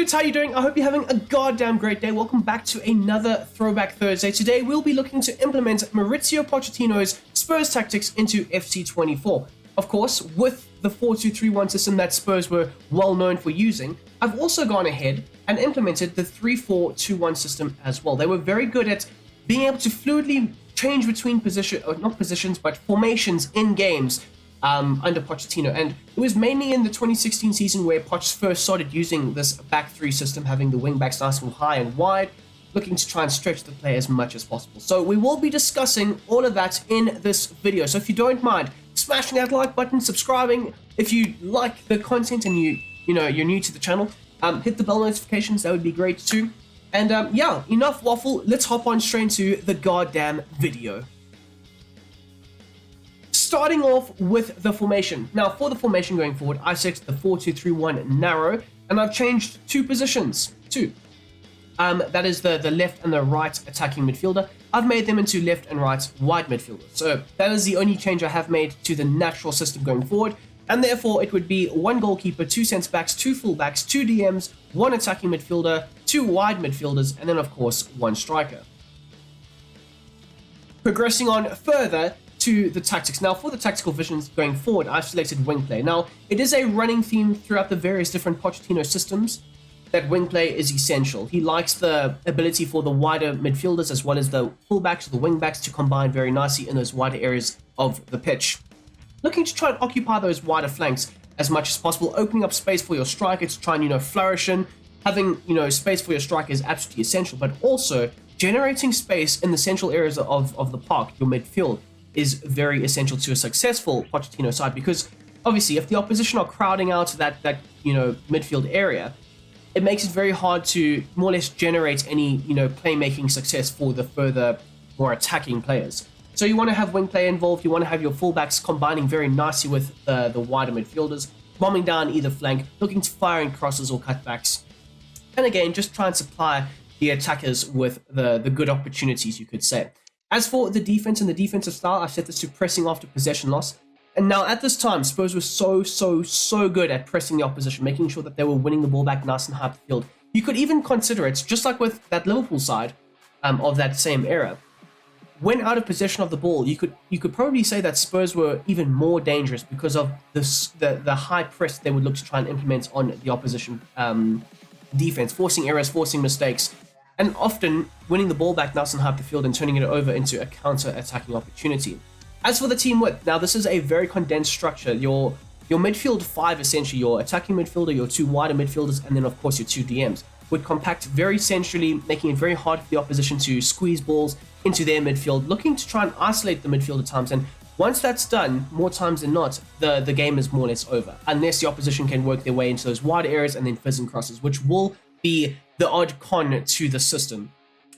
dudes, how you doing? I hope you're having a goddamn great day. Welcome back to another Throwback Thursday. Today we'll be looking to implement Mauricio Pochettino's Spurs tactics into FC24. Of course, with the 4-2-3-1 system that Spurs were well known for using, I've also gone ahead and implemented the 3-4-2-1 system as well. They were very good at being able to fluidly change between formations in games under Pochettino, and it was mainly in the 2016 season where Poch first started using this back three system, having the wing backs nice and high and wide, looking to try and stretch the play as much as possible. So we will be discussing all of that in this video. So if you don't mind smashing that like button, subscribing if you like the content and you're new to the channel, hit the bell notifications, that would be great too. And yeah, enough waffle, let's hop on straight into the goddamn video. Starting off with the formation. Now, for the formation going forward, I set the 4-2-3-1 narrow, and I've changed two positions. That is the left and the right attacking midfielder. I've made them into left and right wide midfielders. So that is the only change I have made to the natural system going forward, and therefore it would be one goalkeeper, two centre backs, two full backs, two DMs, one attacking midfielder, two wide midfielders, and then of course one striker. Progressing on further to the tactics. Now, for the tactical visions going forward, I've selected wing play. Now, it is a running theme throughout the various different Pochettino systems that wing play is essential. He likes the ability for the wider midfielders as well as the fullbacks or the wing backs to combine very nicely in those wider areas of the pitch. Looking to try and occupy those wider flanks as much as possible, opening up space for your striker to try and, flourish in. Having, space for your striker is absolutely essential, but also generating space in the central areas of the park, your midfield, is very essential to a successful Pochettino side, because obviously if the opposition are crowding out that midfield area, it makes it very hard to more or less generate any playmaking success for the further more attacking players. So you want to have wing play involved, you want to have your fullbacks combining very nicely with the wider midfielders, bombing down either flank, looking to fire in crosses or cutbacks, and again just try and supply the attackers with the good opportunities, you could say. As for the defense and the defensive style, I've set this to pressing after possession loss. And now at this time, Spurs were so good at pressing the opposition, making sure that they were winning the ball back nice and high up the field. You could even consider it, just like with that Liverpool side of that same era. When out of possession of the ball, you could probably say that Spurs were even more dangerous because of the high press they would look to try and implement on the opposition defense, forcing errors, forcing mistakes, and often winning the ball back nice and high up the field and turning it over into a counter-attacking opportunity. As for the team width, now this is a very condensed structure. Your midfield five, essentially, your attacking midfielder, your two wider midfielders, and then of course your two DMs, would compact very centrally, making it very hard for the opposition to squeeze balls into their midfield, looking to try and isolate the midfield at times. And once that's done, more times than not, the game is more or less over, unless the opposition can work their way into those wide areas and then fizz and crosses, which will be the odd con to the system.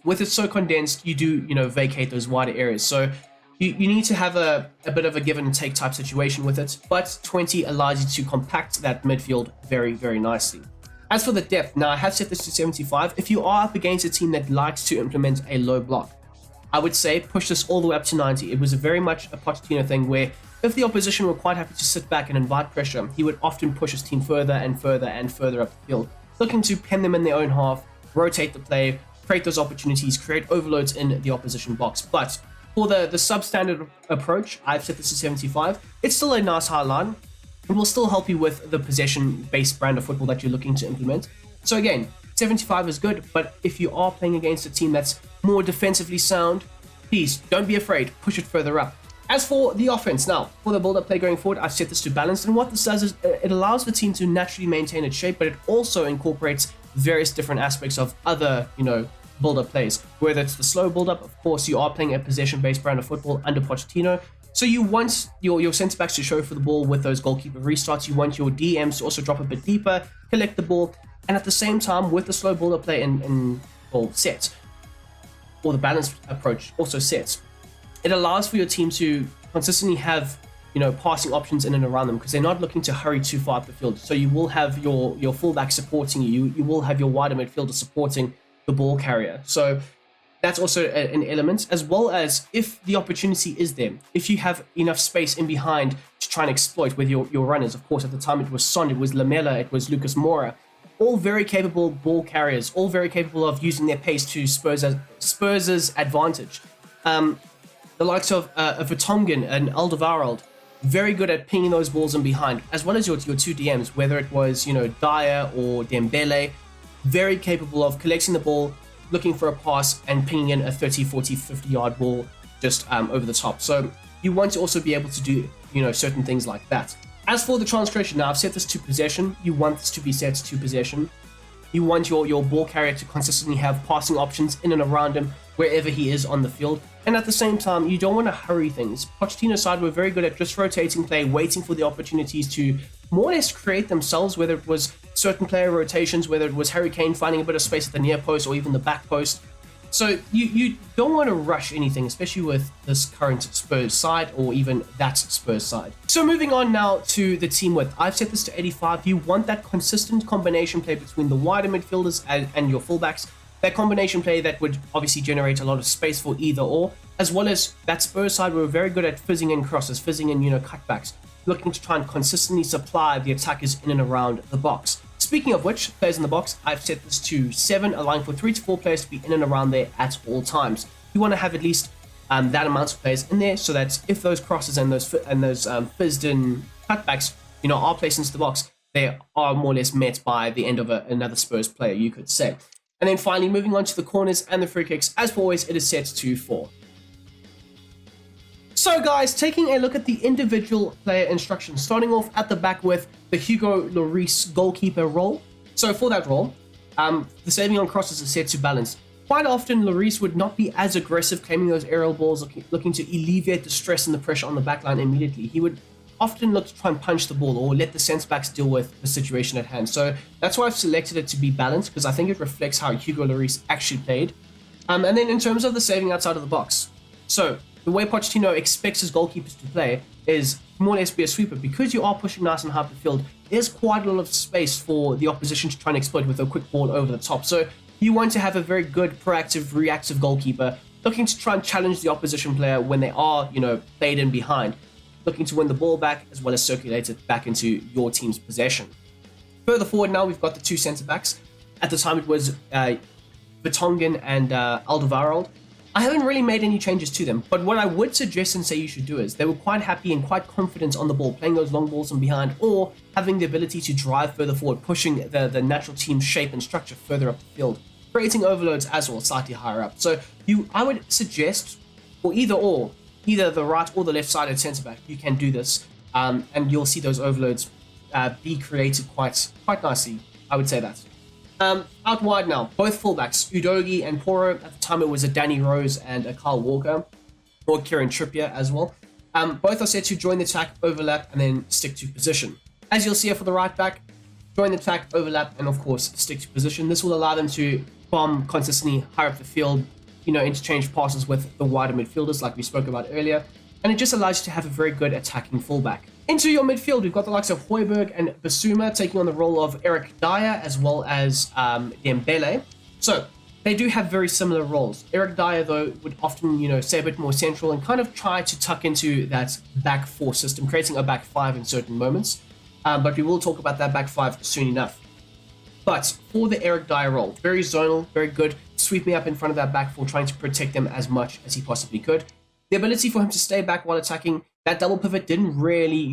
With it so condensed, you do vacate those wider areas, so you need to have a bit of a give and take type situation with it, but 20 allows you to compact that midfield very, very nicely. As for the depth, now I have set this to 75. If you are up against a team that likes to implement a low block, I would say push this all the way up to 90. It was very much a Pochettino thing where if the opposition were quite happy to sit back and invite pressure, he would often push his team further and further and further up the field, looking to pen them in their own half, rotate the play, create those opportunities, create overloads in the opposition box. But for the substandard approach, I've set this to 75. It's still a nice high line. It will still help you with the possession-based brand of football that you're looking to implement. So again, 75 is good, but if you are playing against a team that's more defensively sound, please don't be afraid, push it further up. As for the offense, now, for the build-up play going forward, I've set this to balanced, and what this does is it allows the team to naturally maintain its shape, but it also incorporates various different aspects of other, build-up plays. Whether it's the slow build-up, of course, you are playing a possession-based brand of football under Pochettino, so you want your centre-backs to show for the ball with those goalkeeper restarts, you want your DMs to also drop a bit deeper, collect the ball, and at the same time, with the slow build-up play set, or the balanced approach also sets, it allows for your team to consistently have, passing options in and around them because they're not looking to hurry too far up the field. So you will have your fullback supporting you. You will have your wider midfielder supporting the ball carrier. So that's also an element, as well as if the opportunity is there, if you have enough space in behind to try and exploit with your runners. Of course, at the time it was Son, it was Lamela, it was Lucas Moura. all very capable ball carriers, all very capable of using their pace to Spurs' advantage. The likes of Vertonghen and Alderweireld, very good at pinging those balls in behind, as well as your two DMs, whether it was, Dyer or Dembele, very capable of collecting the ball, looking for a pass, and pinging in a 30, 40, 50-yard ball just over the top. So you want to also be able to do, certain things like that. As for the transgression, now I've set this to possession. You want this to be set to possession. You want your ball carrier to consistently have passing options in and around him wherever he is on the field. And at the same time, you don't want to hurry things. Pochettino's side were very good at just rotating play, waiting for the opportunities to more or less create themselves, whether it was certain player rotations, whether it was Harry Kane finding a bit of space at the near post or even the back post. So you don't want to rush anything, especially with this current Spurs side or even that Spurs side. So moving on now to the team width. I've set this to 85. You want that consistent combination play between the wider midfielders and your fullbacks. That combination play that would obviously generate a lot of space for either or, as well as that Spurs side were very good at fizzing in crosses, fizzing in, cutbacks, looking to try and consistently supply the attackers in and around the box. Speaking of which, players in the box, I've set this to 7, allowing for 3 to 4 players to be in and around there at all times. You want to have at least that amount of players in there, so that if those crosses and those fizzed in cutbacks, are placed into the box, they are more or less met by the end of another Spurs player, you could say. And then finally, moving on to the corners and the free kicks, as always, it is set to 4. So guys, taking a look at the individual player instructions, starting off at the back with the Hugo Lloris goalkeeper role. So for that role, the saving on crosses is set to balance. Quite often, Lloris would not be as aggressive claiming those aerial balls, looking to alleviate the stress and the pressure on the backline immediately. He would often look to try and punch the ball or let the centre-backs deal with the situation at hand. So that's why I've selected it to be balanced, because I think it reflects how Hugo Lloris actually played. And then in terms of the saving outside of the box, so the way Pochettino expects his goalkeepers to play is more or less be a sweeper. Because you are pushing nice and high up the field, there's quite a lot of space for the opposition to try and exploit with a quick ball over the top. So you want to have a very good, proactive, reactive goalkeeper looking to try and challenge the opposition player when they are, played in behind, looking to win the ball back as well as circulate it back into your team's possession. Further forward now, we've got the two centre-backs. At the time, it was Vertonghen and Alderweireld. I haven't really made any changes to them, but what I would suggest and say you should do is they were quite happy and quite confident on the ball, playing those long balls from behind, or having the ability to drive further forward, pushing the natural team shape and structure further up the field, creating overloads as well, slightly higher up. So I would suggest, for either the right or the left sided centre back, you can do this, and you'll see those overloads be created quite nicely. I would say that. Out wide now, both fullbacks, Udogie and Porro. At the time, it was a Danny Rose and a Kyle Walker, or Kieran Trippier as well. Both are set to join the attack, overlap, and then stick to position. As you'll see here for the right back, join the attack, overlap, and of course, stick to position. This will allow them to bomb consistently higher up the field, interchange passes with the wider midfielders like we spoke about earlier, and it just allows you to have a very good attacking fullback. Into your midfield, we've got the likes of Højbjerg and Bissouma taking on the role of Eric Dyer as well as Dembele. So they do have very similar roles. Eric Dyer, though, would often, stay a bit more central and kind of try to tuck into that back four system, creating a back five in certain moments. But we will talk about that back five soon enough. But for the Eric Dyer role, very zonal, very good, sweeping up in front of that back four, trying to protect them as much as he possibly could. The ability for him to stay back while attacking, that double pivot didn't really,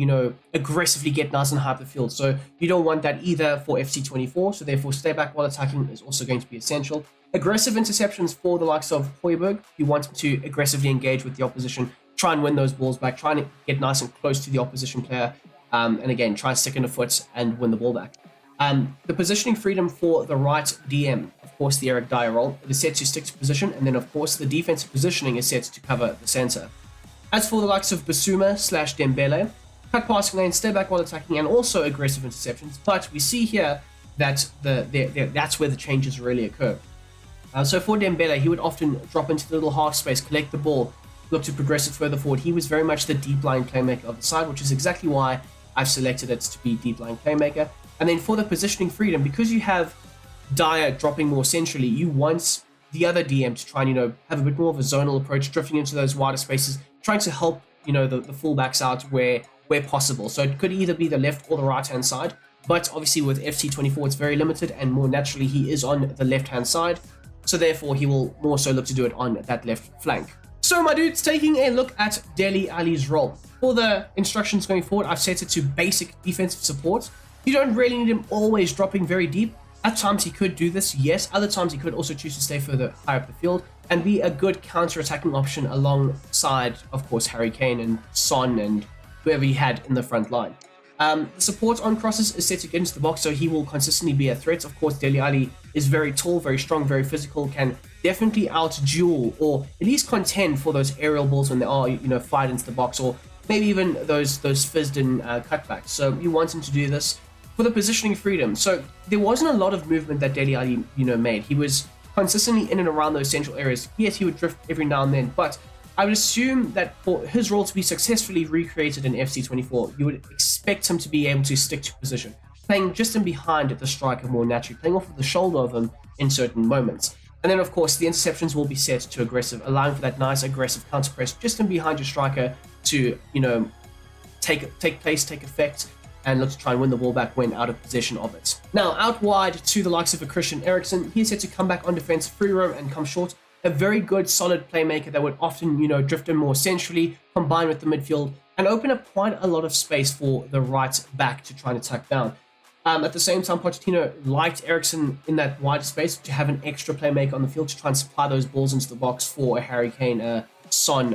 aggressively get nice and high up the field. So you don't want that either for FC24. So therefore, stay back while attacking is also going to be essential. Aggressive interceptions for the likes of Højbjerg. You want him to aggressively engage with the opposition, try and win those balls back, try and get nice and close to the opposition player. And again, try and stick in a foot and win the ball back. The positioning freedom for the right DM, of course, the Eric Dyer role, it is set to stick to position, and then, of course, the defensive positioning is set to cover the center. As for the likes of Bissouma/Dembele, cut passing lane, stay back while attacking, and also aggressive interceptions, but we see here that that's where the changes really occur. So for Dembele, he would often drop into the little half space, collect the ball, look to progress it further forward. He was very much the deep line playmaker of the side, which is exactly why I've selected it to be deep line playmaker. And then for the positioning freedom, because you have Dyer dropping more centrally, you want the other DM to try and, have a bit more of a zonal approach, drifting into those wider spaces, trying to help, the fullbacks out where possible. So it could either be the left or the right-hand side. But obviously with FC24, it's very limited, and more naturally, he is on the left-hand side. So therefore, he will more so look to do it on that left flank. So my dudes, taking a look at Dele Alli's role. For the instructions going forward, I've set it to basic defensive support. You don't really need him always dropping very deep. At times he could do this, yes. Other times he could also choose to stay further higher up the field and be a good counter-attacking option alongside, of course, Harry Kane and Son and whoever he had in the front line. The support on crosses is set to get into the box, so he will consistently be a threat. Of course, Dele Alli is very tall, very strong, very physical, can definitely out-duel or at least contend for those aerial balls when they are, fired into the box, or maybe even those fizzed-in cutbacks. So you want him to do this for the positioning freedom. So there wasn't a lot of movement that Dele Alli, made. He was consistently in and around those central areas. Yes, he would drift every now and then, but I would assume that for his role to be successfully recreated in FC24, you would expect him to be able to stick to position, playing just in behind the striker more naturally, playing off of the shoulder of him in certain moments. And then, of course, the interceptions will be set to aggressive, allowing for that nice aggressive counter press just in behind your striker to, take place, take effect, and look to try and win the ball back when out of possession of it. Now, out wide to the likes of a Christian Eriksen, he's set to come back on defense, free roam, and come short. A very good, solid playmaker that would often, drift in more centrally, combine with the midfield, and open up quite a lot of space for the right back to try and attack down. At the same time, Pochettino liked Eriksen in that wide space to have an extra playmaker on the field to try and supply those balls into the box for a Harry Kane, Son,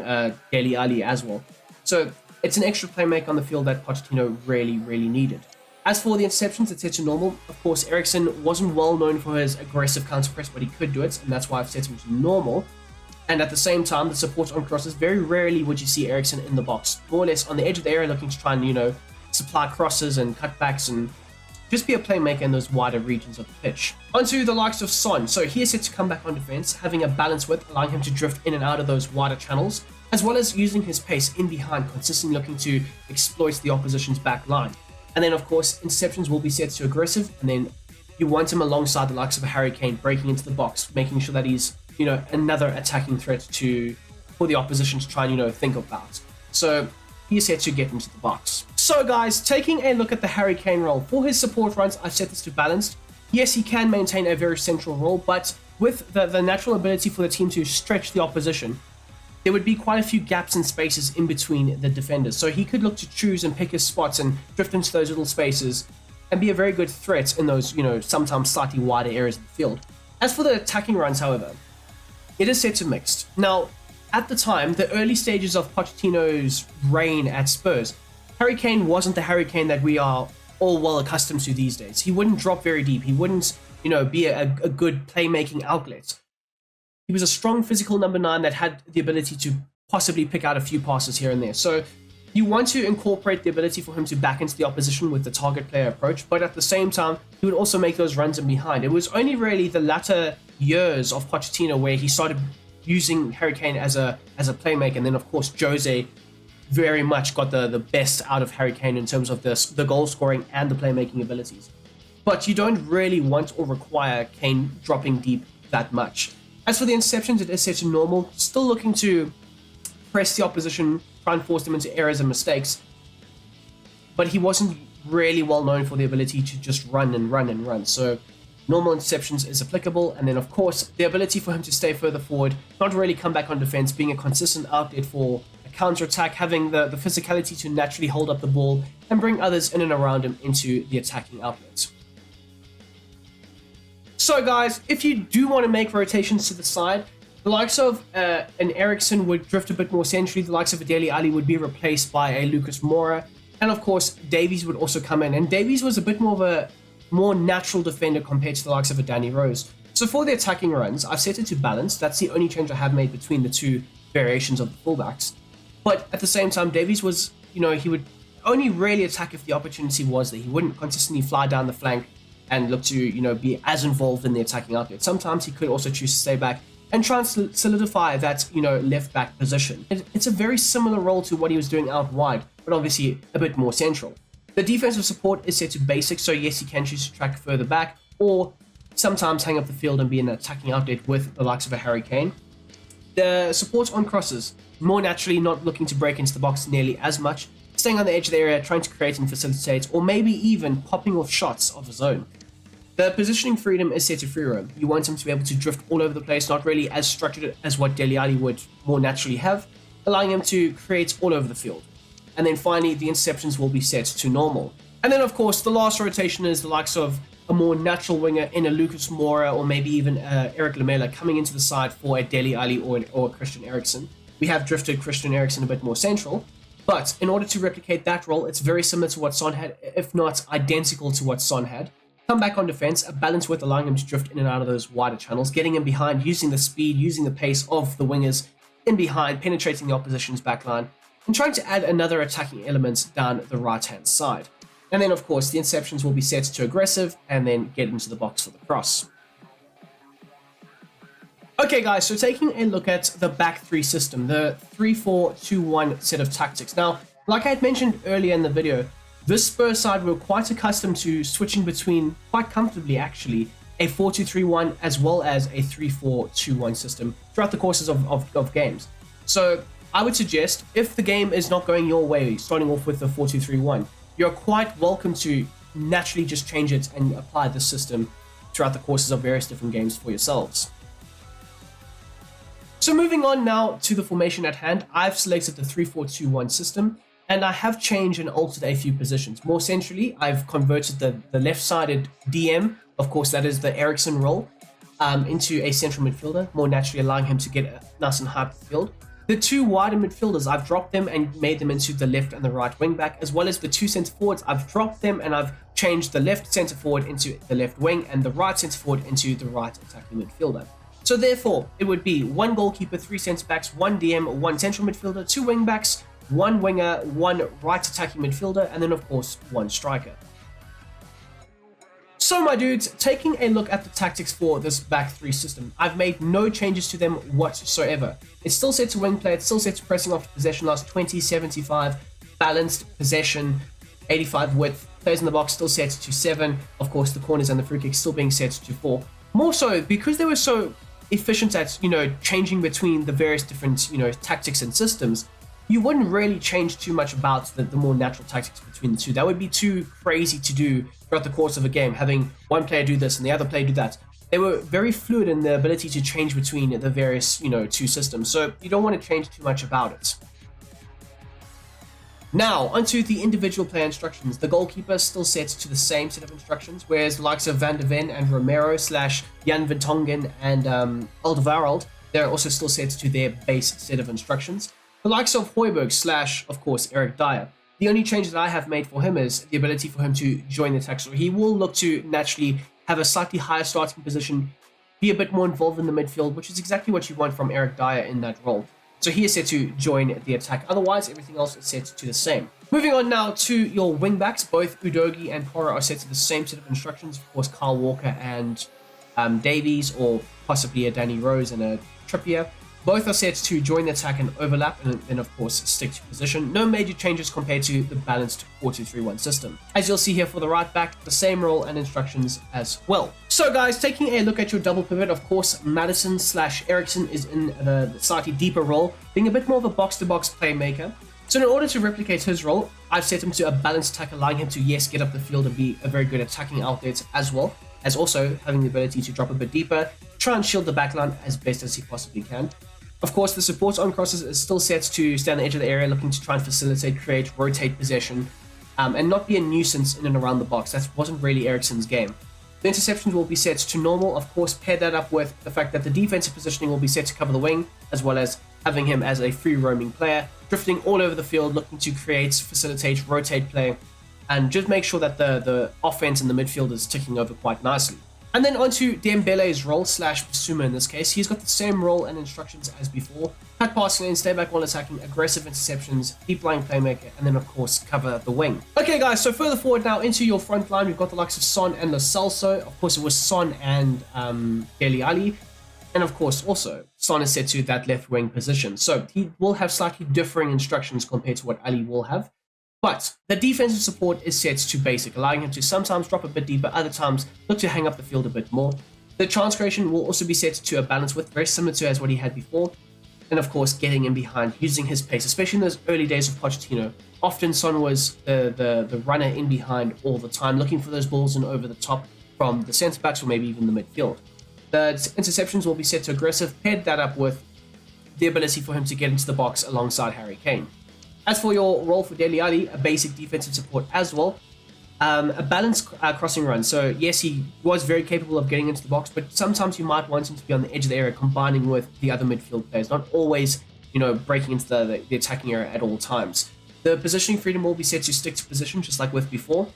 Dele Alli as well. So it's an extra playmaker on the field that Pochettino really, really needed. As for the interceptions, it's set to normal. Of course, Eriksen wasn't well known for his aggressive counter press, but he could do it, and that's why I've set him to normal. And at the same time, the support on crosses, very rarely would you see Eriksen in the box. More or less on the edge of the area, looking to try and, supply crosses and cutbacks and just be a playmaker in those wider regions of the pitch. Onto the likes of Son. So he is set to come back on defense, having a balance width, allowing him to drift in and out of those wider channels, as well as using his pace in behind, consistently looking to exploit the opposition's back line. And then, of course, interceptions will be set to aggressive, and then you want him alongside the likes of a Harry Kane, breaking into the box, making sure that he's, another attacking threat for the opposition to try and, think about. So he's set to get into the box. So guys, taking a look at the Harry Kane role. For his support runs, I've set this to balanced. Yes, he can maintain a very central role, but with the natural ability for the team to stretch the opposition, there would be quite a few gaps and spaces in between the defenders. So he could look to choose and pick his spots and drift into those little spaces and be a very good threat in those, sometimes slightly wider areas of the field. As for the attacking runs, however, it is set to mixed. Now, at the time, the early stages of Pochettino's reign at Spurs, Harry Kane wasn't the Harry Kane that we are all well accustomed to these days. He wouldn't drop very deep. He wouldn't, be a good playmaking outlet. He was a strong physical number 9 that had the ability to possibly pick out a few passes here and there. So you want to incorporate the ability for him to back into the opposition with the target player approach, but at the same time, he would also make those runs in behind. It was only really the latter years of Pochettino where he started using Harry Kane as a playmaker, and then of course Jose very much got the best out of Harry Kane in terms of the goal scoring and the playmaking abilities. But you don't really want or require Kane dropping deep that much. As for the interceptions, it is set to normal, still looking to press the opposition, try and force them into errors and mistakes. But he wasn't really well known for the ability to just run and run and run. So normal interceptions is applicable. And then, of course, the ability for him to stay further forward, not really come back on defense, being a consistent outlet for a counter-attack, having the physicality to naturally hold up the ball and bring others in and around him into the attacking outlets. So guys, if you do want to make rotations to the side, the likes of an Eriksen would drift a bit more centrally, the likes of a Dele Alli would be replaced by a Lucas Moura, and of course Davies would also come in, and Davies was a bit more of a more natural defender compared to the likes of a Danny Rose. So for the attacking runs, I've set it to balance. That's the only change I have made between the two variations of the fullbacks. But at the same time, Davies was, he would only really attack if the opportunity was there. He wouldn't consistently fly down the flank and look to, be as involved in the attacking outlet. Sometimes he could also choose to stay back and try and solidify that, left back position. It's a very similar role to what he was doing out wide, but obviously a bit more central. The defensive support is set to basic, so yes, he can choose to track further back, or sometimes hang up the field and be an attacking outlet with the likes of a Harry Kane. The support on crosses, more naturally not looking to break into the box nearly as much, staying on the edge of the area, trying to create and facilitate, or maybe even popping off shots of his own. The positioning freedom is set to free roam. You want him to be able to drift all over the place, not really as structured as what Dele Alli would more naturally have, allowing him to create all over the field. And then finally, the interceptions will be set to normal. And then, of course, the last rotation is the likes of a more natural winger in a Lucas Moura or maybe even Eric Lamela coming into the side for a Dele Alli or a Christian Eriksen. We have drifted Christian Eriksen a bit more central, but in order to replicate that role, it's very similar to what Son had, if not identical to what Son had. Come back on defense, a balance with allowing him to drift in and out of those wider channels, getting him behind, using the speed, using the pace of the wingers in behind, penetrating the opposition's backline, and trying to add another attacking element down the right-hand side. And then, of course, the interceptions will be set to aggressive and then get into the box for the cross. Okay, guys, so taking a look at the back three system, the 3-4-2-1 set of tactics. Now, like I had mentioned earlier in the video, this Spurs side were quite accustomed to switching between, quite comfortably actually, a 4-2-3-1 as well as a 3-4-2-1 system throughout the courses of games. So I would suggest, if the game is not going your way, starting off with the 4-2-3-1, you're quite welcome to naturally just change it and apply the system throughout the courses of various different games for yourselves. So moving on now to the formation at hand, I've selected the 3-4-2-1 system, and I have changed and altered a few positions. More centrally, I've converted the left-sided DM, of course that is the Eriksen role, into a central midfielder, more naturally allowing him to get nice and high up the field. The two wider midfielders, I've dropped them and made them into the left and the right wing back, as well as the two centre forwards, I've dropped them and I've changed the left centre forward into the left wing and the right centre forward into the right attacking midfielder. So therefore, it would be one goalkeeper, three centre backs, one DM, one central midfielder, two wing backs, one winger, one right attacking midfielder, and then of course, one striker. So my dudes, taking a look at the tactics for this back three system, I've made no changes to them whatsoever. It's still set to wing play, it's still set to pressing after possession last 20, 75, balanced possession, 85 width, players in the box still set to 7, of course the corners and the free kicks still being set to 4. More so, because they were so efficient at, changing between the various different, tactics and systems, you wouldn't really change too much about the more natural tactics between the two. That would be too crazy to do throughout the course of a game, having one player do this and the other player do that. They were very fluid in the ability to change between the various, two systems, so you don't want to change too much about it. Now, onto the individual player instructions. The goalkeeper is still set to the same set of instructions, whereas the likes of Van de Ven and Romero / Jan Vertonghen and Alderweireld, they're also still set to their base set of instructions. The likes of Højbjerg / of course, Eric Dyer. The only change that I have made for him is the ability for him to join the attack. So he will look to naturally have a slightly higher starting position, be a bit more involved in the midfield, which is exactly what you want from Eric Dyer in that role. So he is set to join the attack. Otherwise, everything else is set to the same. Moving on now to your wing backs. Both Udogie and Porro are set to the same set of instructions. Of course, Kyle Walker and Davies, or possibly a Danny Rose and a Trippier. Both are set to join the attack and overlap, and then of course stick to position. No major changes compared to the balanced 4-2-3-1 system. As you'll see here for the right back, the same role and instructions as well. So guys, taking a look at your double pivot, of course, Maddison / Eriksen is in the slightly deeper role, being a bit more of a box-to-box playmaker. So in order to replicate his role, I've set him to a balanced attack, allowing him to, yes, get up the field and be a very good attacking outlet, as well as also having the ability to drop a bit deeper, try and shield the backline as best as he possibly can. Of course, the support on crosses is still set to stay on the edge of the area, looking to try and facilitate, create, rotate possession, and not be a nuisance in and around the box. That wasn't really Eriksen's game. The interceptions will be set to normal. Of course, pair that up with the fact that the defensive positioning will be set to cover the wing, as well as having him as a free roaming player, drifting all over the field, looking to create, facilitate, rotate play, and just make sure that the offense in the midfield is ticking over quite nicely. And then onto Dembele's role / Bissouma in this case. He's got the same role and instructions as before. Cut passing lane, stay back while attacking, aggressive interceptions, deep lying playmaker, and then of course cover the wing. Okay guys, so further forward now into your front line, we've got the likes of Son and Lo Celso. Of course it was Son and Dele Alli. And of course also Son is set to that left wing position. So he will have slightly differing instructions compared to what Ali will have. But the defensive support is set to basic, allowing him to sometimes drop a bit deeper, other times look to hang up the field a bit more. The chance creation will also be set to a balance with, very similar to as what he had before. and of course getting in behind, using his pace, especially in those early days of Pochettino. Often Son was the runner in behind all the time, looking for those balls and over the top from the centre backs or maybe even the midfield. The interceptions will be set to aggressive, paired that up with the ability for him to get into the box alongside Harry Kane. As for your role for Dele Alli, a basic defensive support as well. A balanced crossing run. So yes, he was very capable of getting into the box, but sometimes you might want him to be on the edge of the area, combining with the other midfield players, not always, breaking into the attacking area at all times. The positioning freedom will be set to stick to position, just like with before.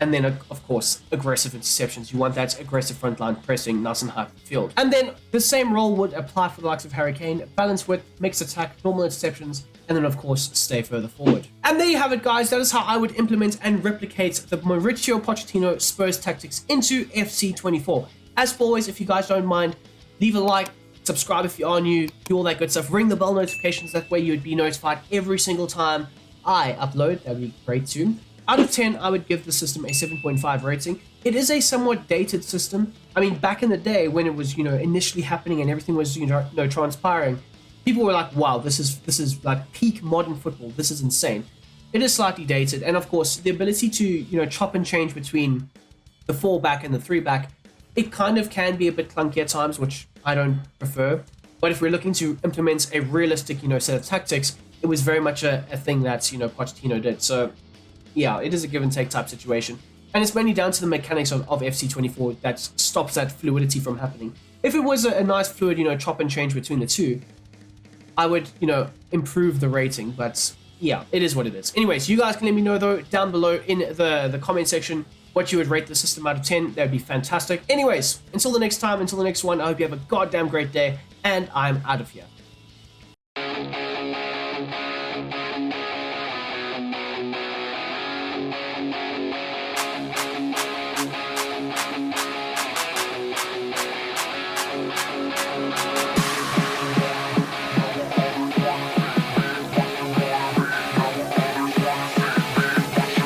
And then, of course, aggressive interceptions. You want that aggressive frontline pressing, nice and high up the field. And then the same role would apply for the likes of Harry Kane. Balance with mixed attack, normal interceptions, and then, of course, stay further forward. And there you have it, guys. That is how I would implement and replicate the Mauricio Pochettino Spurs tactics into FC24. As always, if you guys don't mind, leave a like, subscribe if you are new, do all that good stuff. Ring the bell notifications. That way you would be notified every single time I upload. That would be great too. Out of 10, I would give the system a 7.5 rating. It is a somewhat dated system. I mean, back in the day when it was, initially happening and everything was, transpiring, people were like, wow, this is like peak modern football. This is insane. It is slightly dated. And of course, the ability to, chop and change between the 4-back and the 3-back, it kind of can be a bit clunky at times, which I don't prefer. But if we're looking to implement a realistic, set of tactics, it was very much a thing that, Pochettino did. So, yeah, it is a give and take type situation. And it's mainly down to the mechanics of FC24 that stops that fluidity from happening. If it was a nice fluid, chop and change between the two, I would, improve the rating. But yeah, it is what it is. Anyways, you guys can let me know, though, down below in the comment section what you would rate the system out of 10. That would be fantastic. Anyways, until the next time, until the next one, I hope you have a goddamn great day. And I'm out of here.